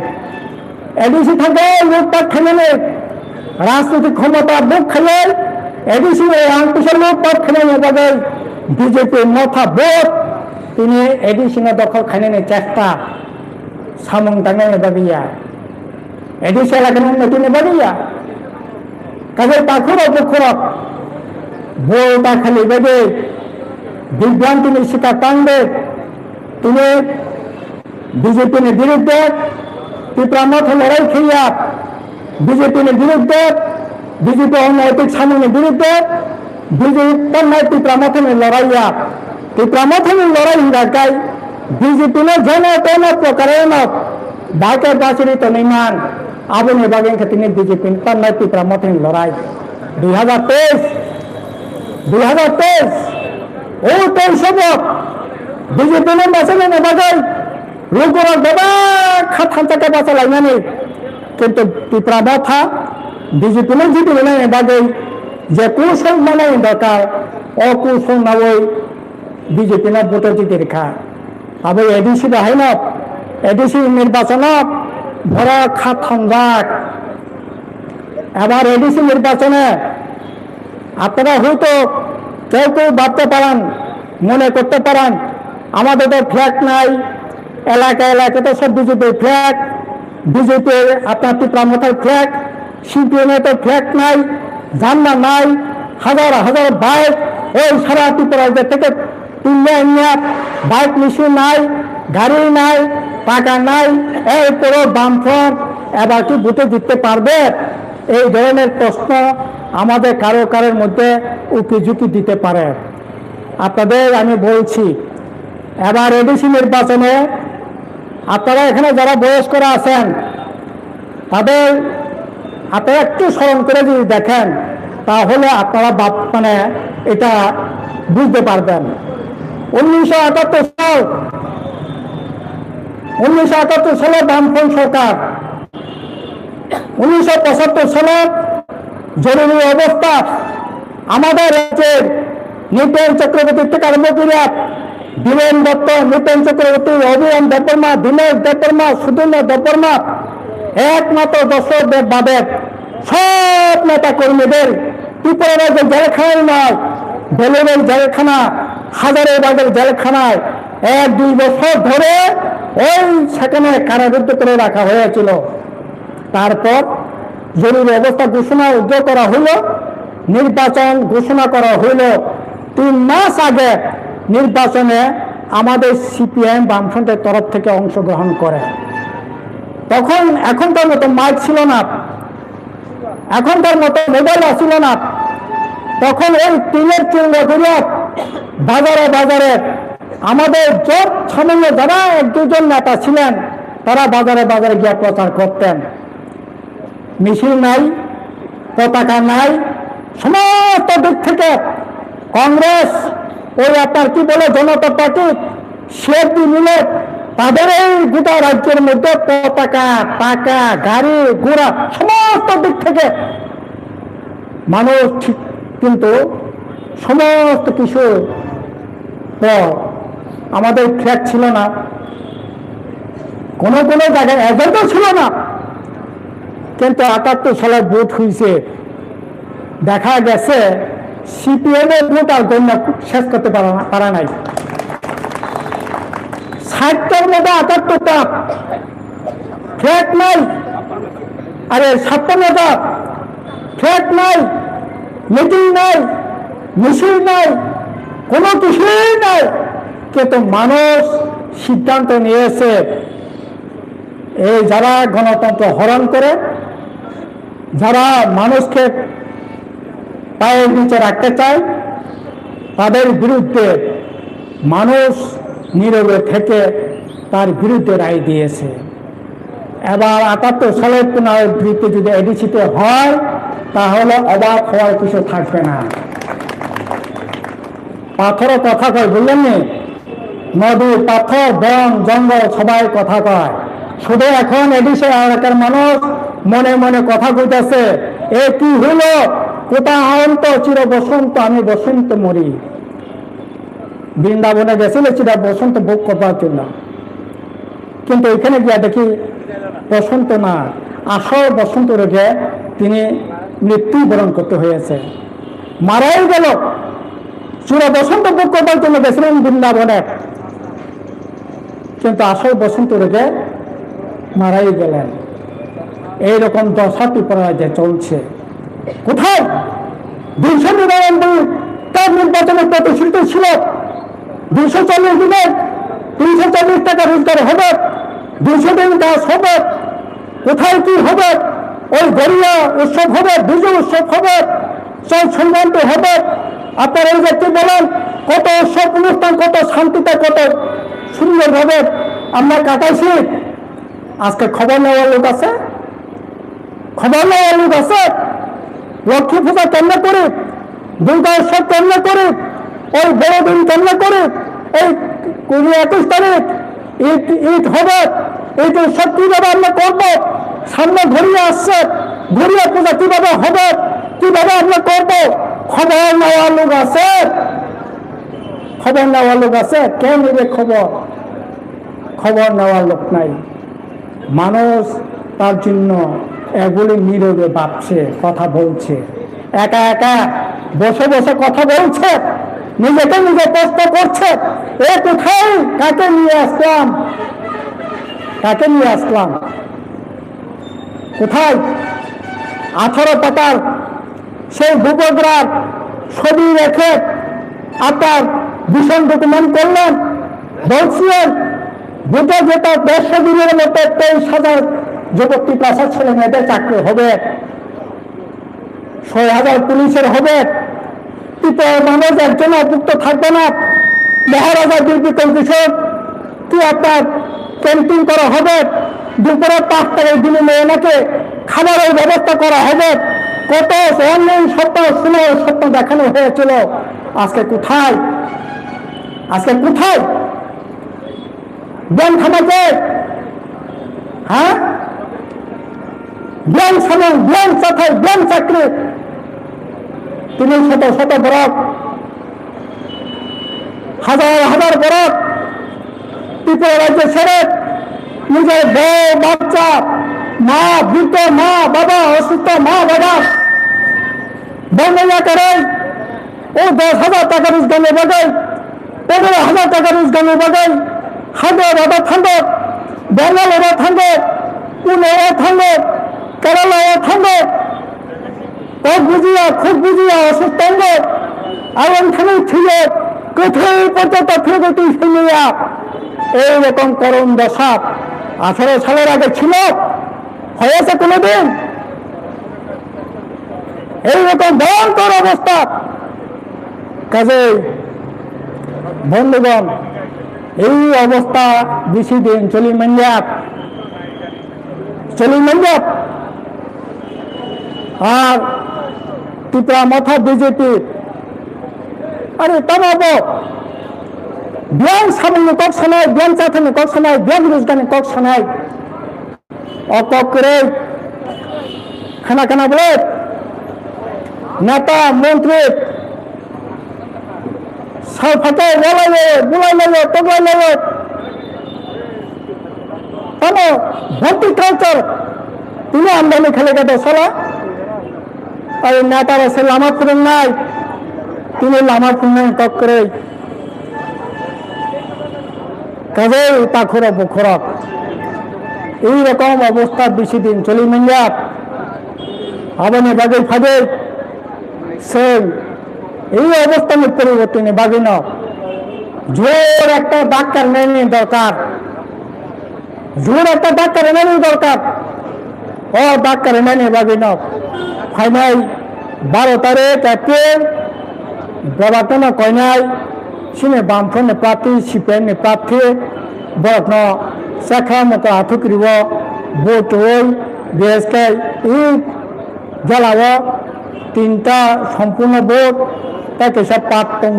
এডিসি থাকায় লোটপাট খাইনাই রাজনৈতিক ক্ষমতা বুক খাইলে এডিসি আংকুশের লোটপাট খাইনাই এভাবে বিজেপির মাথা বোধ তিনি এডিসি দখল খাইনাই চেষ্টা সামং টাঙ্গাই এভাবেইয়া এডিসি এলাকার উন্নতি নেবাইয়া কাজে পাখুর অপক্ষরক বউটা খালি বেগে বিভ্রান্তি শিকার টানবে তিনি বিজেপির বিরুদ্ধে তীব্রামত লড়াই খেয়া বিজেপির বিরুদ্ধে বিজেপি অনৈতিক সামনের বিরুদ্ধে বিজেপি তীব্রামথনের লড়াইয়া তীব্রামথনের লড়াই এলাকায় বিজেপি যেন কোন প্রকারের ডাকে বাঁচরিত নিমান আবনে বাগেন তিনি বিজেপি তার তীব্রামথনের লড়াই 2023 ও তেল সবক বিজেপি বাঁচালে নেবাগাই রুগুর বাবা খাতান থেকে বাঁচালাই মানে কিন্তু তীব্রা ব্যথা বিজেপি জিতে নেবাগাই যে কৌশল মানে দরকার অকৌশল না ওই বিজেপি না ভোটে জিতে রেখা আবার এডিসি বাহাই না এডিসি নির্বাচন ভরা খাতান যাক এবার এডিসি নির্বাচনে আপনারা হয়তো কেউ কেউ ভাবতে পারেন মনে করতে পারেন আমাদের তো ফ্ল্যাগ নাই এলাকায় তো সব বিজেপির ফ্ল্যাগ বিজেপির আপনার তীব্রামথার ফ্ল্যাগ সিপিএমের তো ফ্ল্যাগ নাই ঝান্ডা নাই হাজার হাজার বাইক এই সারা ত্রিপুরা থেকে তুলে বাইক মিছিল নাই গাড়ি নাই টাকা নাই এই পুরো বামফ্রন্ট এবার কি ভোটে জিততে পারবে এই ধরনের প্রশ্ন আমাদের কারোর মধ্যে উকিঝুঁকি দিতে পারে আপনাদের আমি বলছি এবার এডিসি নির্বাচনে আপনারা এখানে যারা বয়স্করা আছেন তাদের আপনারা একটু স্মরণ করে যদি দেখেন তাহলে আপনারা মানে এটা বুঝতে পারবেন 1978 সালে বামফ্রন্ট সরকার 1975 সালে জরুরি অবস্থা আমাদের রাজ্যের নৃপেন চক্রবর্তী থেকে আরম্ভ করিয়া বীরেন দত্ত নৃপেন চক্রবর্তী অভিযান দেববর্মা দীনেশ দেববর্মা সুদীন্দ্র দেববর্মা একমাত্র দর্শক বাদের সব নেতা কর্মীদের ত্রিপুরা রাজ্যের জেলখানায় নয় বেলুরের জেলখানা হাজারেবাগের জেলখানায় 1-2 বছর ধরে ওই সেখানে কারারুদ্ধ করে রাখা হয়েছিল তারপর জরুরি অবস্থা ঘোষণা করা হলো নির্বাচন ঘোষণা করা হলো 3 মাস আগে নির্বাচনে আমাদের সিপিএম বামফ্রন্টের তরফ থেকে অংশগ্রহণ করে তখন এখনকার মতো মাইক ছিল না এখনকার মতো মোবাইল আসছিল না তখন ওই টিনের চিহ্ন করে বাজারে আমাদের জোট সামান্য যারা 1-2 নেতা ছিলেন তারা বাজারে গিয়ে প্রচার করতেন মিছিল নাই পতাকা নাই সমস্ত দিক থেকে কংগ্রেস ওই আপনার কি বলে জনতা পার্টি সেটি মিলে তাদের এই গোটা রাজ্যের মধ্যে পতাকা টাকা গাড়ি ঘোড়া সমস্ত দিক থেকে মানুষ ঠিক কিন্তু সমস্ত কিছু আমাদের ফ্ল্যাগ ছিল না কোনো জায়গায় এজেন্টও ছিল না কিন্তু 78 সালে ভোট হয়েছে দেখা গেছে সিপিএম এর ভোট আর গণ্য শেষ করতে পারা নাই 60টার মধ্যে 78টা ফ্ল্যাগ নাই আরে 57টা ফ্ল্যাগ নাই মিটিং নাই মিছিল নাই কোনো কিছুই নাই কিন্তু মানুষ সিদ্ধান্ত নিয়েছে এই যারা গণতন্ত্র হরণ করে যারা মানুষকে পায়ের নিচে রাখতে চায় তাদের বিরুদ্ধে মানুষ নীরবে থেকে তার বিরুদ্ধে রায় দিয়েছে এবার 78 সালের পুনরাবৃত্তি যদি এডিসিতে হয় তাহলে অবাক হওয়ার কিছু থাকবে না পাথরও কথা কয়, বুঝলেন নি? নদী, পাথর, বন, জঙ্গল সবাই কথা কয়। শুধু এখন এডিসে এলাকার মানুষ মনে মনে কথা কইতেছে, এ কি হলো, কোথা অন্ত চির বসন্ত, আমি বসন্ত মরি। বৃন্দাবনে গেছিল চির বসন্ত ভোগ করবার জন্য, কিন্তু এখানে গিয়া দেখি বসন্ত না, আসল বসন্ত রোগে তিনি মৃত্যুবরণ করতে হয়েছে, মারাই গেল। চির বসন্ত ভোগ করবার জন্য গেছিলেন বৃন্দাবনে, কিন্তু আসল বসন্ত রোগে মারাই গেলেন। এইরকম দশা ত্রিপুরাতে চলছে। কোথায় 299 তার নির্বাচনের প্রতিশ্রুতি ছিল 240 দিনে 340 টাকা রোজগার হবে, 200 দিন কাজ হবে। কোথায় কি হবে? ওই গড়িয়া উৎসব হবে, বিজয় উৎসব হবে, সব সংক্রান্ত হবে। আপনারা এই যে কি বলেন, কত উৎসব অনুষ্ঠান, কত শান্তিতে, কত সুন্দরভাবে আমরা কাটাইছি। আজকে খবর নেওয়ার লোক আছে, খবর নেওয়ার লোক আছে। লক্ষ্মী পূজা কেমনে করি, দুর্গা উৎসব কেমনে করি, ওই বড়দিন কেমনে করি, এই 21 তারিখ ঈদ হবে, ঈদ উৎসব কিভাবে আমরা করবো, সামনে ঘুরিয়ে আসছে, ঘুরিয়ে পূজা কিভাবে হবে, কিভাবে আমরা করবো, খবর নেওয়ার লোক আছে, খবর নেওয়ার লোক আছে। কে নেবে খবর? খবর নেওয়ার লোক নাই। মানুষ তার জন্য এগুলি নীরবে ভাবছে, কথা বলছে, একা একা বসে বসে কথা বলছে, নিজেকে নিজে প্রশ্ন করছে, এ কোথায়, কাকে নিয়ে আসলাম, কাকে নিয়ে আসলাম, কোথায়? 18 টাকার সেই ভূপগ্রার ছবি রেখে আপনার ভীষণ ডকুমেন্ট করলেন, বলছিলেন ভোটে যেটা 150 দিনের মতো 23,000 যুবতী পাশা ছেলে মেয়েদের চাকরি হবে, 6,000 পুলিশের হবে, ত্রিপুরার মানুষ একজন অভুক্ত থাকবে না, মহারাজা ডিউটি কমিশন কি আপনার ক্যাম্পিং করা হবে, দুপুরে 5 টাকার বিনিময়ে নাকি খাবারের ব্যবস্থা করা হবে। কত অনলাইন স্বপ্ন, সুন্দর স্বপ্ন দেখানো হয়েছিল, আজকে কোথায়? আজকে কোথায়? জ্ঞান থামাতে, হ্যাঁ, জ্ঞান সামন, জ্ঞান চাথায়, জ্ঞান চাকরি, তিনি শত শত বরফ, হাজার হাজার বরফ ত্রিপুরা রাজ্যে ছেড়ে নিজের বউ বাচ্চা, মা, বৃদ্ধ মা বাবা, অসুস্থ মা বাবা বর্ণনা করেন। ও 10,000 টাকা রোজগারের বদল, 15,000 টাকা রোজগারের বদল, হায়দ্রাবাদ থাকবে, বেঙ্গালুরু থাকবে, পুনে থাকবে, কেরালায় থাকবে, খুব বুঝিয়া অসুস্থ আয়নখানে ছিল, কোথায় পর্যন্ত প্রগতি শুনিয়া এইরকম করুণ দশা 18 সালের আগে ছিল, হয়েছে কোনোদিন? এইরকম ভয়ঙ্কর অবস্থা। কাজে বন্ধুগণ, এই অবস্থা বেশি দিন চলি আর ত্রিপুরা মাথা বিজেপি আরে তমাবো জ্ঞান সামান্য কক শোনায়, জ্ঞান চাথানি কক শোনায়, জ্ঞান রোজগানি কক শোনায়, অকক করে খানা বলে নেতা মন্ত্রী সালফাতে বুলাই নেবে তগলাই নেবে, কেন ভর্তি কালচার তিনি আমদানি খেলে গেছে সলা। আর নেতারা সে লামা ফুরেন নাই, তিনি লামা ফুরেন কক করে, কাজেই তা খরব এইরকম অবস্থা বেশি দিন চলি মেঞ্জাব হবে না, বাগে ফাগে সেম এই অবস্থানের পরিবর্তনে বাগে না। জোর একটা ডাক্তার নেই দরকার, জোর একটা ডাক্তার নেই দরকার, ও ডাক্তার নেই বাগে না। ফাইনাল 12 তারিখ এপ্রিল বেবাটন কয়নাই সিনে বামফ্রন্টনি প্রার্থী, সিপিএমনি প্রার্থী বরত্ন শেখা মতো হাতুকরিব ভোট হই বিএসকে ই জেলাও 3টা সম্পূর্ণ ভোট তাকে সব পাঠ দङ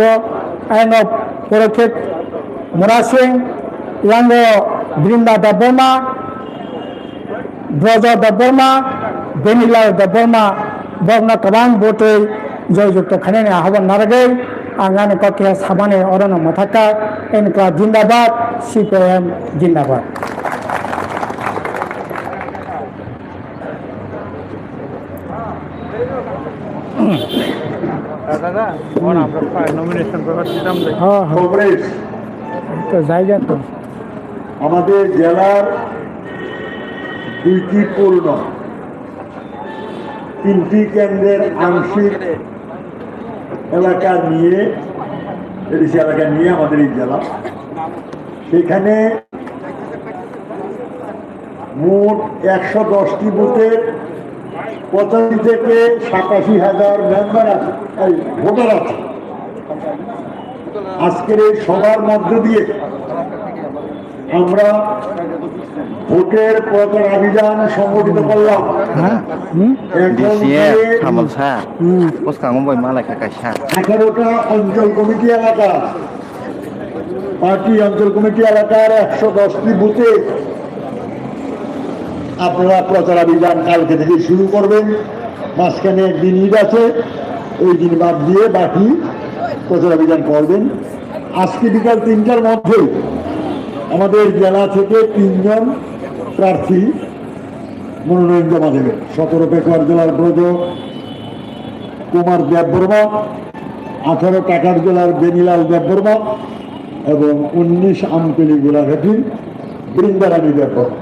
Ainop Porokit Murasing, Yango Brinda Daburma, Brojo Daburma, Benila Daburma, Bogna Kabang Bote, Joyuto Kanene Havan Naragay, Angani Kokia Sabane Orana Mataka, Enkla Jindabad, CPM Jindabad. দাদা আমরা নমিনেশন পেপার দিতাম কংগ্রেস তো জায়গা তো আমাদের জেলার 2টি পূর্ণ 3টি কেন্দ্রের আংশিক এলাকা নিয়ে এডিসি এলাকা নিয়ে আমাদের এই জেলা, সেখানে মোট 110টি বুথের 85 থেকে 87,000 মেম্বার আছে, ভোটার আছে। আজকের এই সবার মধ্য দিয়ে আমরা ভোটের প্রচার অভিযান সংগঠিত করলাম। এখন 18টা অঞ্চল কমিটি এলাকা, পার্টি অঞ্চল কমিটি এলাকার 110টি বুথে আপনারা প্রচার অভিযান কালকে থেকে শুরু করবেন। মাঝখানে একদিন ঈদ আছে, ওই দিন বাদ দিয়ে বাকি প্রচার অভিযান করবেন। আজকে বিকাল 3টার মধ্যে আমাদের জেলা থেকে 3 জন প্রার্থী মনোনয়ন জমা দেবেন। 17 পেকুয়ার জেলার ব্রজ কুমার দেববর্মা, 18 টাকার জেলার বেনিলাল দেববর্মা এবং 19 আমতলী গোলাঘাটির বৃন্দারানী দেববর্মা।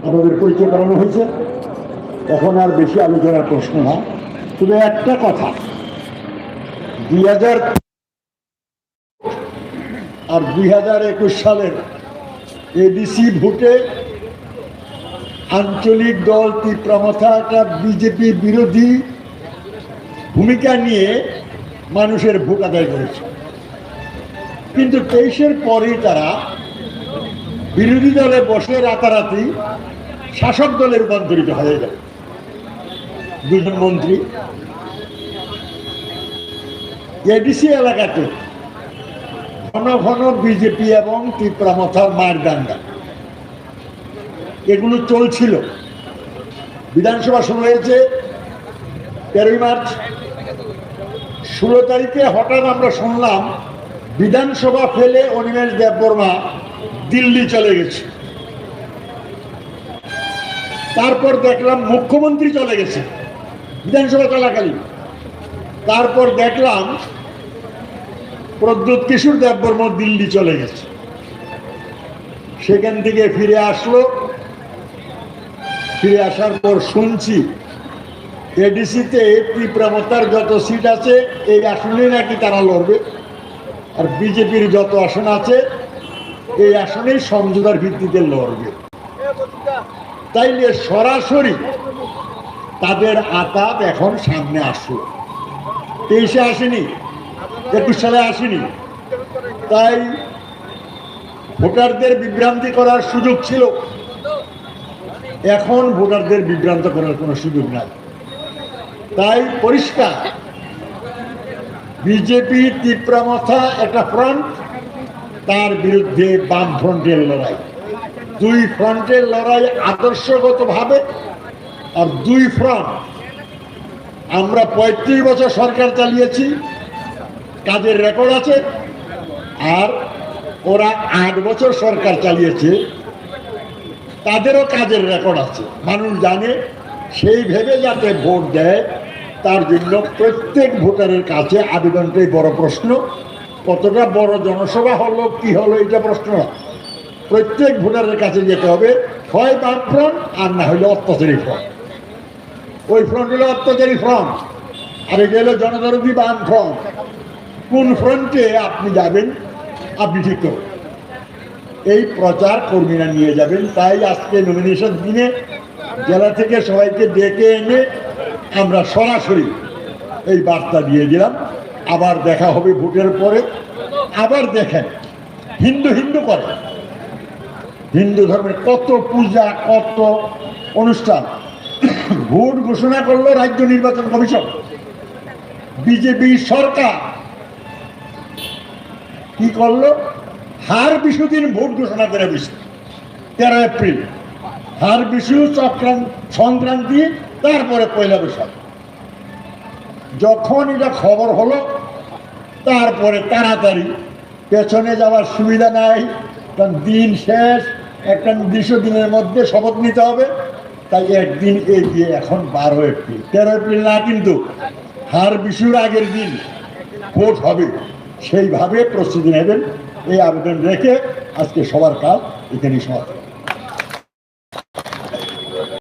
আমাদের পরিচয় করানো হয়েছে। এখন আর বেশি আলোচনার প্রশ্ন না, তবে একটা কথা, 2000 আর 2021 সালের এডিসি ভোটে আঞ্চলিক দল তীব্রমাথা একটা বিজেপি বিরোধী ভূমিকা নিয়ে মানুষের ভোট আদায় করেছে, কিন্তু 23-এর পরেই তারা বিরোধী দলে বসে রাতারাতি শাসক দলে রূপান্তরিত হয়ে গেল। 2 জন মন্ত্রী এডিসি এলাকাতে ঘন ঘন বিজেপি এবং তীব্রমাথার মারদাঙ্গা এগুলো চলছিল। বিধানসভা শুরু হয়েছে 13 মার্চ। 16 তারিখে হঠাৎ আমরা শুনলাম বিধানসভা ফেলে অনিমেষ দেববর্মা দিল্লি চলে গেছে। তারপর দেখলাম মুখ্যমন্ত্রী চলে গেছে বিধানসভা চলাকালীন। তারপর দেখলাম প্রদ্যোৎ কিশোর দেববর্মা দিল্লি চলে গেছে। সেখান থেকে ফিরে আসলো। ফিরে আসার পর শুনছি এডিসিতে তীব্রমাথার যত সিট আছে এই আসনে নাকি তারা লড়বে, আর বিজেপির যত আসন আছে এই আসনেই সমঝোতার ভিত্তিতে লড়বে। তাইলে সরাসরি তাদের আতাত এখন সামনে আসলো। 23-এ আসেনি, 21 সালে আসেনি। তাই ভোটারদের বিভ্রান্তি করার সুযোগ ছিল, এখন ভোটারদের বিভ্রান্ত করার কোনো সুযোগ নাই। তাই পরিষ্কার বিজেপি তীব্রমাথা একটা ফ্রন্ট, তার বিরুদ্ধে বাম ফ্রন্টের লড়াই। 2 ফ্রন্টের লড়াই আদর্শগতভাবে, আর 2 ফ্রন্ট। আমরা 35 বছর সরকার চালিয়েছি, কাজের রেকর্ড আছে, আর ওরা 8 বছর সরকার চালিয়েছে, তাদেরও কাজের রেকর্ড আছে। মানুষ জানে, সেই ভেবে যাতে ভোট দেয় তার জন্য প্রত্যেক ভোটারের কাছে আবেদনটাই বড় প্রশ্ন। কতটা বড় জনসভা হলো কি হলো এটা প্রশ্ন না, প্রত্যেক ভোটারের কাছে যেতে হবে। হয় বাম ফ্রন্ট, আর না হলে অত্যাচারী ফ্রন্ট। ওই ফ্রন্ট হলো অত্যাচারী ফ্রন্ট, আর এটা হলো জনদরদী বাম ফ্রন্ট। কোন ফ্রন্টে আপনি যাবেন আপনি ঠিক করুন। এই প্রচার কর্মীরা নিয়ে যাবেন। তাই আজকে নমিনেশন দিনে জেলা থেকে সবাইকে ডেকে এনে আমরা সরাসরি এই বার্তা দিয়ে দিলাম। আবার দেখা হবে ভোটের পরে। আবার দেখেন, হিন্দু হিন্দু করে, হিন্দু ধর্মের কত পূজা, কত অনুষ্ঠান। ভোট ঘোষণা করলো রাজ্য নির্বাচন কমিশন, বিজেপি সরকার কি করলো, হার বিশু দিন ভোট ঘোষণা করে দিচ্ছে 13 এপ্রিল, হার বিশু সংক্রান্তি, তারপরে পয়লা বৈশাখ। যখন এটা খবর হলো তারপরে তাড়াতাড়ি, পেছনে যাওয়ার সুবিধা নাই, কারণ দিন শেষ, একটা নির্দিষ্ট দিনের মধ্যে শপথ নিতে হবে, তাই একদিন এগিয়ে এখন 12 এপ্রিল, 13 এপ্রিল না, কিন্তু হার বিশুর আগের দিন ভোট হবে, সেইভাবে প্রস্তুতি নেবেন। এই আবেদন রেখে আজকে সবার কাজ এখানেই সমাপ্ত।